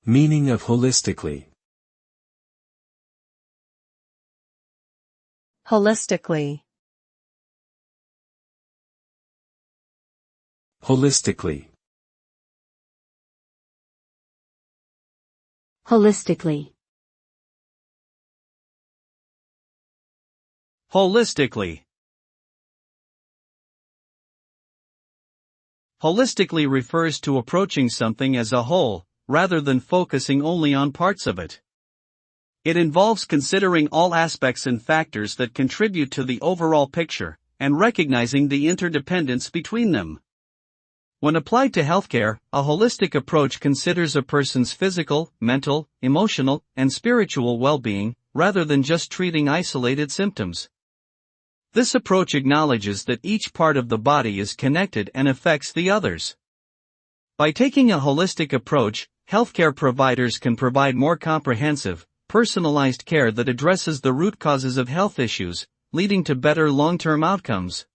Meaning of holistically. Holistically. Holistically. Holistically. Holistically. Holistically refers to approaching something as a whole, rather than focusing only on parts of it. It involves considering all aspects and factors that contribute to the overall picture, and recognizing the interdependence between them. When applied to healthcare, a holistic approach considers a person's physical, mental, emotional, and spiritual well-being, rather than just treating isolated symptoms. This approach acknowledges that each part of the body is connected and affects the others. By taking a holistic approach, healthcare providers can provide more comprehensive, personalized care that addresses the root causes of health issues, leading to better long-term outcomes.